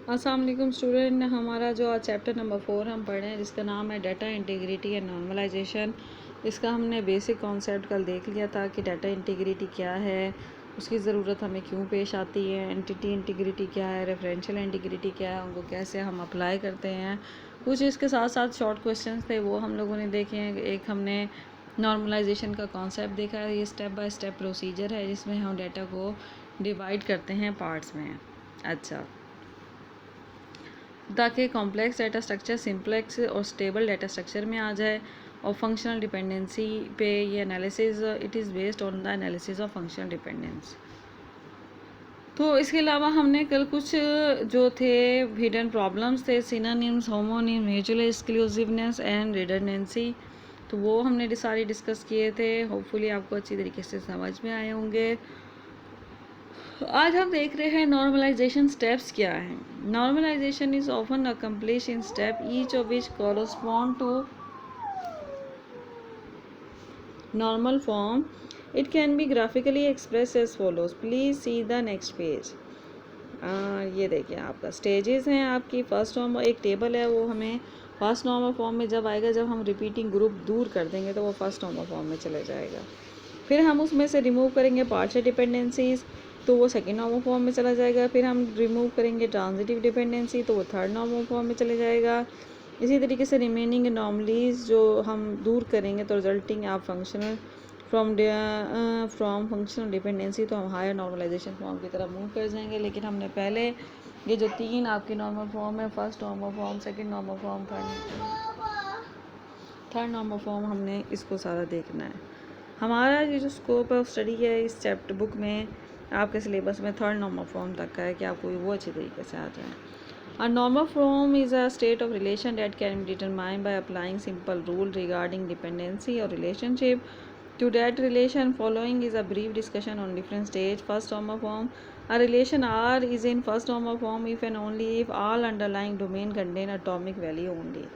अस्सलाम वालेकुम स्टूडेंट। हमारा जो आज चैप्टर नंबर 4 हम पढ़ रहे हैं जिसका नाम है डाटा इंटीग्रिटी एंड नॉर्मलाइजेशन। इसका हमने बेसिक कॉन्सेप्ट कल देख लिया था कि डाटा इंटीग्रिटी क्या है, उसकी ज़रूरत हमें क्यों पेश आती है, एंटिटी इंटीग्रिटी क्या है, रेफरेंशियल इंटीग्रिटी क्या है, उनको कैसे हम अप्लाई करते हैं। कुछ इसके साथ साथ शॉर्ट क्वेश्चंस थे वो हम लोगों ने देखे हैं। एक हमने नॉर्मलाइजेशन का कॉन्सेप्ट देखा है। ये स्टेप बाय स्टेप प्रोसीजर है जिसमें हम डाटा को डिवाइड करते हैं पार्ट्स में। अच्छा, ताकि कॉम्प्लेक्स डाटा स्ट्रक्चर सिंप्लेक्स और स्टेबल डाटा स्ट्रक्चर में आ जाए। और फंक्शनल डिपेंडेंसी पे ये analysis it is based on the analysis of functional dependence. तो इसके अलावा हमने कल कुछ जो थे हिडन प्रॉब्लम्स थे, synonyms, homonym, mutual exclusiveness and redundancy, तो वो हमने सारे डिस्कस किए थे। होपफुली आपको अच्छी तरीके से समझ में आए होंगे। आज हम देख रहे हैं नॉर्मलाइजेशन स्टेप्स क्या हैं। Normalization is often accomplish in step each of which correspond to normal form. It can be graphically express as follows. Please see the next page. ये देखिए आपका स्टेजेस हैं आपकी। फर्स्ट नॉर्मल एक टेबल है, वो हमें फर्स्ट नॉर्मल फॉर्म में जब आएगा, जब हम रिपीटिंग ग्रुप दूर कर देंगे तो वो फर्स्ट नॉर्मल फॉर्म में चले जाएगा। फिर हम उसमें से रिमूव करेंगे पार्शियल डिपेंडेंसीज तो वो सेकेंड नॉर्मल फॉर्म में चला जाएगा। फिर हम रिमूव करेंगे ट्रांजिटिव डिपेंडेंसी तो वो थर्ड नॉर्मल फॉर्म में चले जाएगा। इसी तरीके से रिमेनिंग नॉर्मलीज जो हम दूर करेंगे तो रिजल्टिंग आप फंक्शनल फ्रॉम फंक्शनल डिपेंडेंसी तो हम हायर नॉर्मलाइजेशन फॉर्म की तरफ मूव कर जाएंगे। लेकिन हमने पहले ये जो तीन आपकी नॉर्मल फॉर्म है, first normal form, second normal form, third normal form, हमने इसको सारा देखना है। हमारा ये जो स्कोप ऑफ स्टडी है इस चैप्टर बुक में आपके सिलेबस में थर्ड नॉर्मल फॉर्म तक का है कि आपको वो अच्छी तरीके से आ जाए। A normal form is a state of relation that can be determined by applying simple rule regarding dependency or relationship to that relation. Following is a brief discussion on different stage. First normal form. A relation R is in first normal form if and only if all underlying domain contain atomic value only.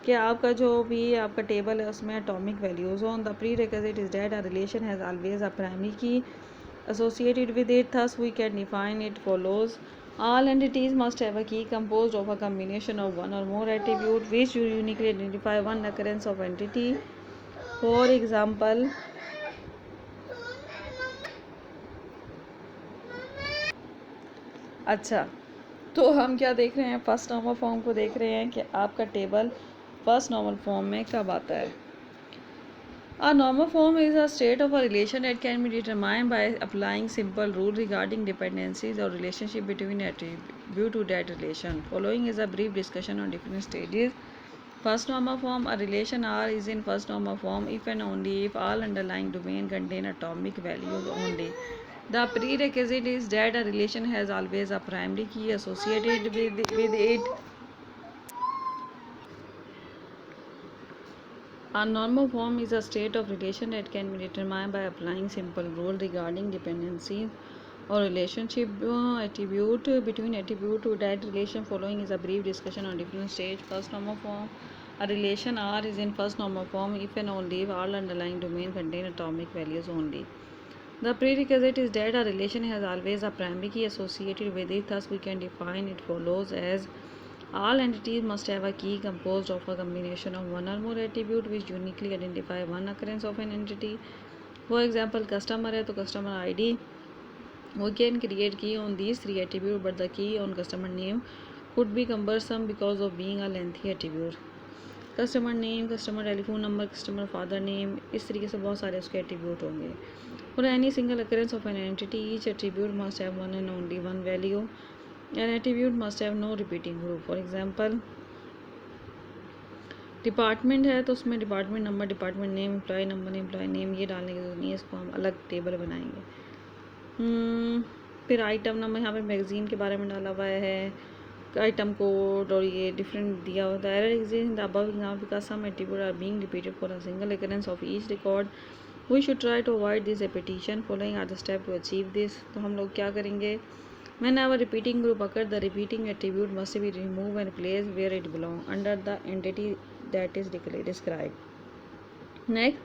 कि आपका जो भी आपका table है उसमें atomic values on the prerequisite is that a relation has always a primary key associated with it. Thus we can define it follows. All entities must have a key composed of a combination of one or more attributes which uniquely identify one occurrence of entity. For example, अच्छा, तो हम क्या देख रहे हैं, first normal form को देख रहे हैं कि आपका टेबल फर्स्ट नॉर्मल फॉर्म में कब आता है। A normal form is a state of a relation that can be determined by applying simple rule regarding dependencies or relationship between attribute to that relation. Following is a brief discussion on different stages. First normal form. A relation R is in first normal form if and only if all underlying domain contain atomic values only. The prerequisite is that a relation has always a primary key associated with it. A normal form is a state of relation that can be determined by applying simple rule regarding dependency or relationship attribute between attribute to that relation. Following is a brief discussion on different stage. First normal form. A relation R is in first normal form if and only if all underlying domain contain atomic values only. The prerequisite is that a relation has always a primary key associated with it. Thus we can define it follows as all entities must have a key composed of a combination of one or more attribute which uniquely identify one occurrence of an entity. For example, customer है तो customer ID we can create key on these three attributes, but the key on customer name could be cumbersome because of being a lengthy attribute. Customer name, customer telephone number, customer father name, इस तरीके से बहुत सारे उसके attribute होंगे। For any single occurrence of an entity each attribute must have one and only one value. An attribute must have no repeating group. For example, department है तो उसमें department number, department name, employee number, employee name ये डालने की जरूरत नहीं है, इसको हम अलग टेबल बनाएंगे. फिर आइटम नंबर यहाँ पे मैगजीन के बारे में डाला हुआ है, आइटम कोड और ये डिफरेंट दिया होता है. Error exist in the above example because some attribute are being repeated for a single occurrence of each record. We should try to avoid this repetition. Following are the step to achieve this. तो हम लोग क्या करेंगे, whenever repeating group occurs, the repeating attribute must be removed and placed where it belongs under the entity that is described. Next,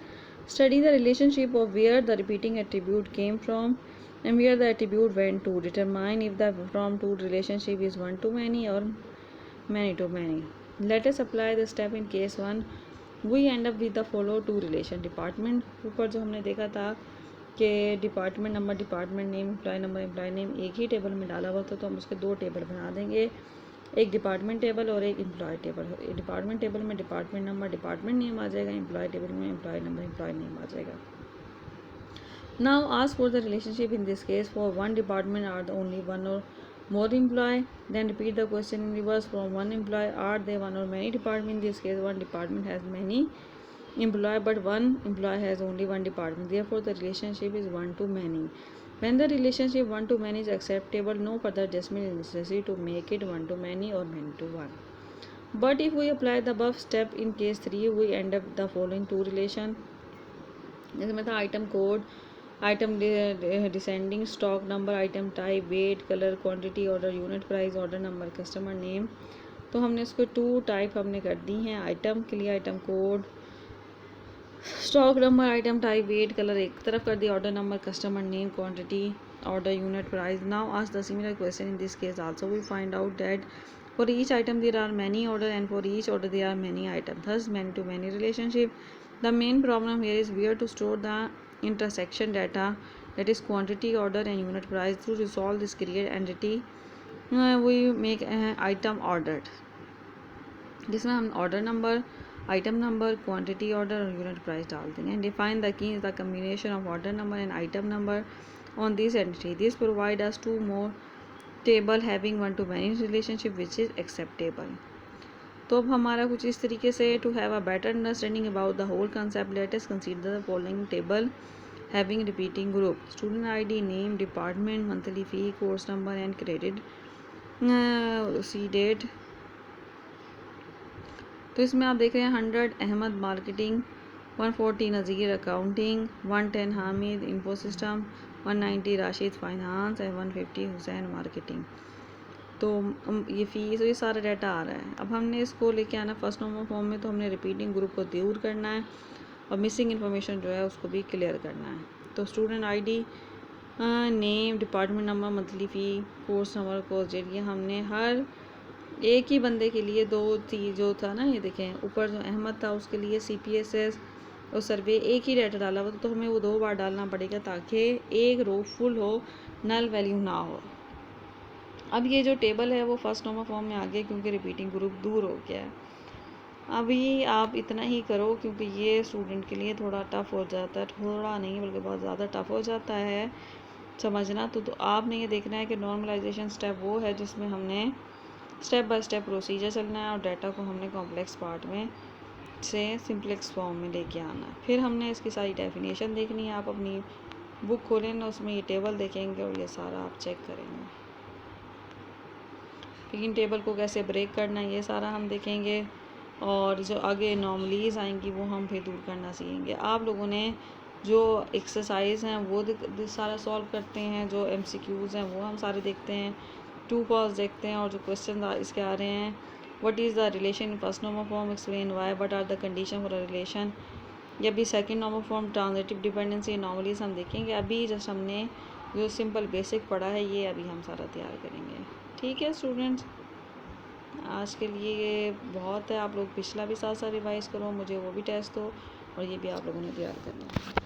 study the relationship of where the repeating attribute came from and where the attribute went to. Determine if the from to relationship is one to many or many to many. Let us apply the step in case 1. We end up with the follow to relation. Department ऊपर जो हमने देखा था कि department number, department name, employee number, employee name एक ही table में डाला हुआ था, तो हम उसके दो टेबल बना देंगे, एक डिपार्टमेंट टेबल और एक एम्प्लॉय टेबल। डिपार्टमेंट टेबल में डिपार्टमेंट नंबर, डिपार्टमेंट नेम आ जाएगा, एम्प्लॉय टेबल में एम्प्लॉय नंबर, एम्प्लॉय नेम आ जाएगा। Now ask for the relationship in this case for one department are the only one or more employee. Then repeat the question in reverse. From one employee are there one or many department? In this case one department has many employee but one employee has only one department. Therefore the relationship is one to many. When the relationship one to many is acceptable, no further adjustment is necessary to make it one to many or many to one. But if we apply the above step in case 3, we end up the following two relation. जिसमें था item code, item descending, stock number, item type, weight, colour, quantity, order unit price, order number, customer name. तो हमने इसको 2 type हमने कर दी हैं। Item के लिए item code, stock number, item type, weight, colour एक तरफ कर दिया, order number, customer name, quantity, order unit price. Now ask the similar question in this case also. We find out that for each item there are many order and for each order there are many item, thus many to many relationship. The main problem here is where to store the intersection data, that is quantity, order and unit price. To resolve this create entity, we make item ordered, जिसमें हम order number, item number, quantity, order और unit price डाल देंगे। And define the key is the combination of order number and item number on this entity. This provide us 2 more table having one to many relationship which is acceptable. तो अब हमारा कुछ इस तरीके से to have a better understanding about the whole concept, let us consider the following table having repeating group, student ID, name, department, monthly fee, course number and credit सी डेट। तो इसमें आप देख रहे हैं 100 Ahmad marketing, 140 Nazir accounting, 110 Hamid info system, 190 Rashid finance and 150 Hussain marketing. तो ये फ़ीस, ये सारा डाटा आ रहा है। अब हमने इसको लेके आना फर्स्ट नॉर्मल फॉर्म में, तो हमने रिपीटिंग ग्रुप को दूर करना है और मिसिंग इन्फॉर्मेशन जो है उसको भी क्लियर करना है। तो student ID, name, department number, monthly fee, course number को जरिए हमने हर एक ही बंदे के लिए दो थी जो था ना, ये देखें ऊपर जो अहमद था उसके लिए CPSS और सर्वे एक ही डाटा डाला हुआ, तो हमें वो 2 बार डालना पड़ेगा ताकि एक रो फुल हो, नल वैल्यू ना हो। अब ये जो टेबल है वो फर्स्ट नॉर्मल फॉर्म में आ गया क्योंकि रिपीटिंग ग्रुप दूर हो गया है। अभी आप इतना ही करो क्योंकि ये स्टूडेंट के लिए थोड़ा टफ़ हो जाता है, थोड़ा नहीं बल्कि बहुत ज़्यादा टफ़ हो जाता है समझना। तो आपने ये देखना है कि नॉर्मलाइजेशन स्टेप वो है जिसमें हमने स्टेप बाय स्टेप प्रोसीजर चलना है और डाटा को हमने कॉम्प्लेक्स पार्ट में से सिंपलेक्स फॉर्म में लेके आना है। फिर हमने इसकी सारी डेफिनेशन देखनी है। आप अपनी बुक खोलें ना, उसमें ये टेबल देखेंगे और ये सारा आप चेक करेंगे। फिर इन टेबल को कैसे ब्रेक करना है ये सारा हम देखेंगे और जो आगे नॉर्मलीज आएंगी वो हम फिर दूर करना सीखेंगे। आप लोगों ने जो एक्सरसाइज हैं वो सारा सॉल्व करते हैं, जो MCQs हैं वो हम सारे देखते हैं, ट्रू फॉल्स देखते हैं और जो क्वेश्चन इसके आ रहे हैं, what is the relation in first normal form, explain why, what are the condition for a relation. या भी second normal form, transitive dependency, normalise हम देखेंगे। अभी जस्ट हमने जो सिंपल बेसिक पढ़ा है ये अभी हम सारा तैयार करेंगे। ठीक है स्टूडेंट्स, आज के लिए ये बहुत है। आप लोग पिछला भी साथ साथ रिवाइज़ करो, मुझे वो भी टेस्ट दो और ये भी आप लोगों ने तैयार करना है।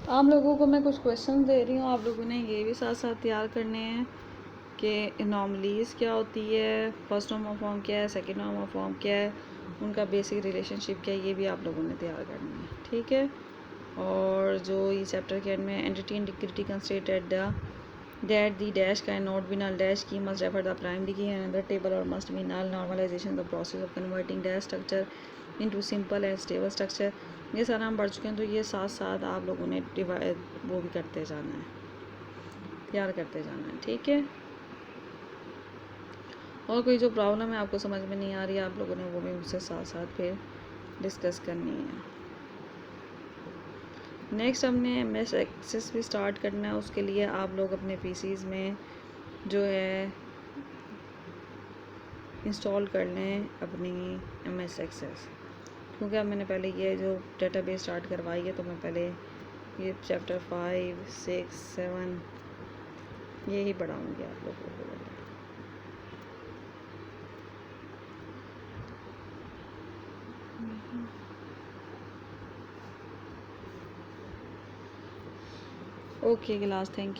आप लोगों को मैं कुछ क्वेश्चन दे रही हूँ, आप लोगों ने ये भी साथ साथ तैयार करने हैं कि एनॉमलीज़ क्या होती है, फर्स्ट नॉर्मल फॉर्म क्या है, सेकंड नॉर्मल फॉर्म क्या है, उनका बेसिक रिलेशनशिप क्या है, ये भी आप लोगों ने तैयार करनी है, ठीक है। और जो ये चैप्टर के एंड में entity integrity constraint the that the dash cannot be null, dash key must refer the primary key in another table or must be null, normalization the process of converting dash structure into simple and stable structure, ये सारा हम पढ़ चुके हैं। तो ये साथ साथ आप लोगों ने डिवाइड वो भी करते जाना है, तैयार करते जाना है, ठीक है। और कोई जो प्रॉब्लम है आपको समझ में नहीं आ रही है, आप लोगों ने वो भी मुझसे साथ साथ फिर डिस्कस करनी है। नेक्स्ट हमने MS एक्सेस भी स्टार्ट करना है, उसके लिए आप लोग अपने पीसीज़ में जो है इंस्टॉल कर लें अपनी MS एक्सेस, क्योंकि अब मैंने पहले ये जो डेटाबेस स्टार्ट करवाई है, तो मैं पहले ये चैप्टर 5, 6, 7 यही पढ़ाऊँगी आप लोगों को। Okay class, thank you.